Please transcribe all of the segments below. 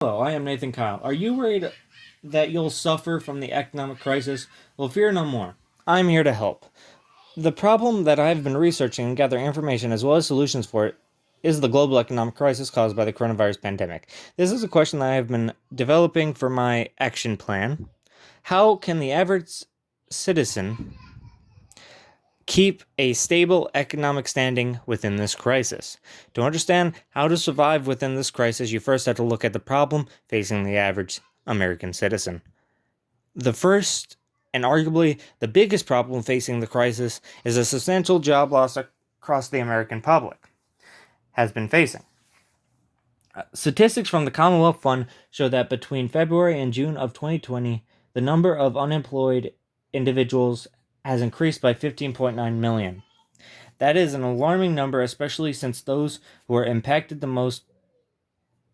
Hello, I am Nathan Kyle. Are you worried that you'll suffer from the economic crisis? Well, fear no more. I'm here to help. The problem that I've been researching and gathering information as well as solutions for it is the global economic crisis caused by the coronavirus pandemic. This is a question that I have been developing for my action plan. How can the average citizen keep a stable economic standing within this crisis? To understand how to survive within this crisis, you first have to look at the problem facing the average American citizen. The first and arguably the biggest problem facing the crisis is a substantial job loss across the American public has been facing. Statistics from the Commonwealth Fund show that between February and June of 2020, the number of unemployed individuals has increased by 15.9 million. That is an alarming number, especially since those who were impacted the most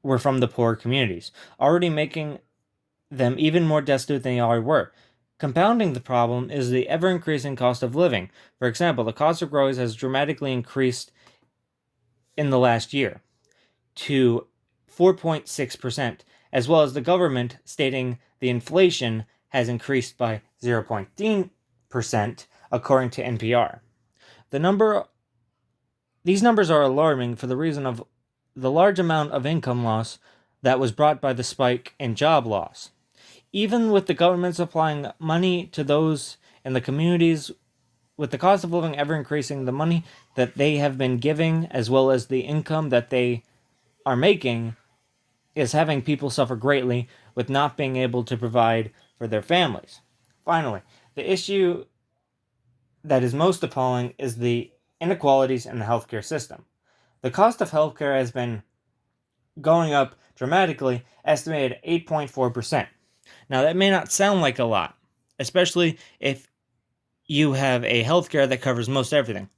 were from the poorer communities, already making them even more destitute than they already were. Compounding the problem is the ever-increasing cost of living. For example, the cost of groceries has dramatically increased in the last year to 4.6%, as well as the government stating the inflation has increased by 0.3%, according to NPR. These numbers are alarming for the reason of the large amount of income loss that was brought by the spike in job loss. Even with the government supplying money to those in the communities, with the cost of living ever increasing, the money that they have been giving, as well as the income that they are making, is having people suffer greatly with not being able to provide for their families. Finally, the issue that is most appalling is the inequalities in the healthcare system. The cost of healthcare has been going up dramatically, estimated at 8.4%. Now, that may not sound like a lot, especially if you have a healthcare that covers most everything.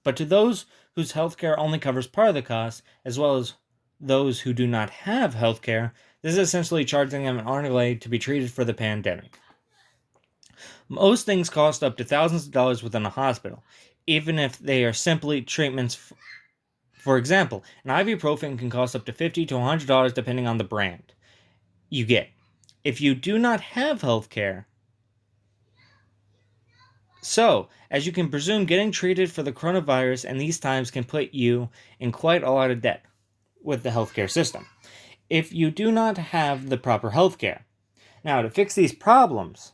But to those whose healthcare only covers part of the cost, as well as those who do not have healthcare, this is essentially charging them an arm and a leg to be treated for the pandemic. Most things cost up to thousands of dollars within a hospital, even if they are simply treatments. For example, an ibuprofen can cost up to $50 to $100 depending on the brand you get. If you do not have health care, so, as you can presume, getting treated for the coronavirus in these times can put you in quite a lot of debt with the healthcare system if you do not have the proper healthcare. Now, to fix these problems,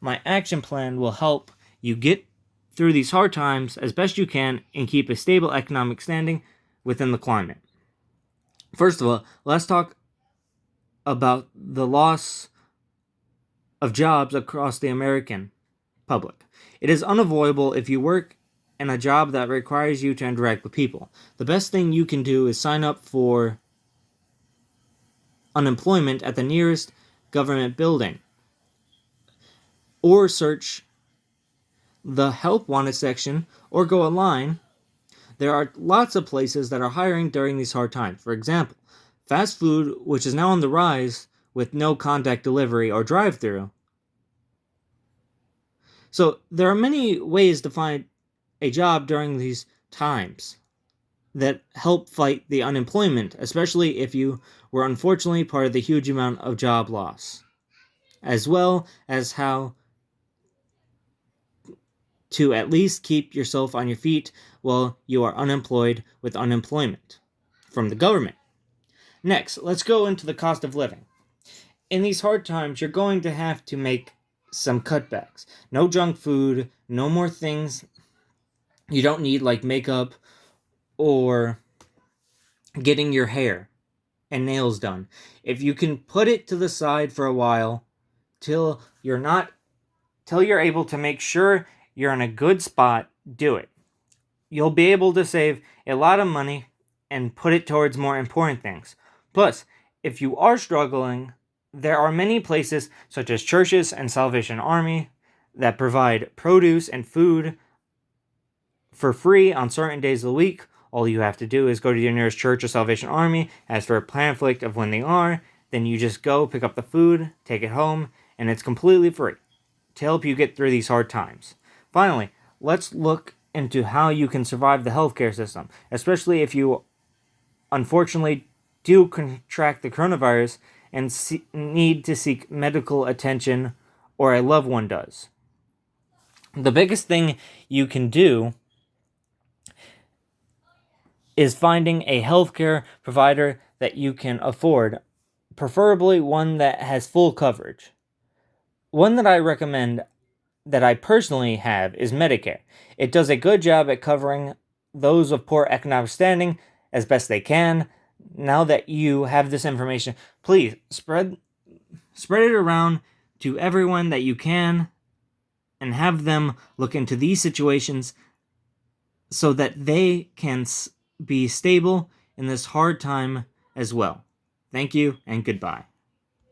my action plan will help you get through these hard times as best you can and keep a stable economic standing within the climate. First of all, let's talk about the loss of jobs across the American public. It is unavoidable if you work in a job that requires you to interact with people. The best thing you can do is sign up for unemployment at the nearest government building or search the help wanted section or go online. There are lots of places that are hiring during these hard times. For example, fast food, which is now on the rise with no contact delivery or drive-through. So there are many ways to find a job during these times that help fight the unemployment, especially if you were unfortunately part of the huge amount of job loss, as well as how to at least keep yourself on your feet while you are unemployed with unemployment from the government. Next, let's go into the cost of living. In these hard times, you're going to have to make some cutbacks. No junk food, no more things you don't need like makeup or getting your hair and nails done. If you can put it to the side for a while till you're able to make sure you're in a good spot, do it. You'll be able to save a lot of money and put it towards more important things. Plus, if you are struggling, there are many places such as churches and Salvation Army that provide produce and food for free on certain days of the week. All you have to do is go to your nearest church or Salvation Army, ask for a pamphlet of when they are, then you just go pick up the food, take it home, and it's completely free to help you get through these hard times. Finally, let's look into how you can survive the healthcare system, especially if you unfortunately do contract the coronavirus and need to seek medical attention, or a loved one does. The biggest thing you can do is finding a healthcare provider that you can afford, preferably one that has full coverage. One that I recommend, that I personally have, is Medicare. It does a good job at covering those of poor economic standing as best they can. Now that you have this information, please spread it around to everyone that you can and have them look into these situations so that they can be stable in this hard time as well. Thank you and goodbye.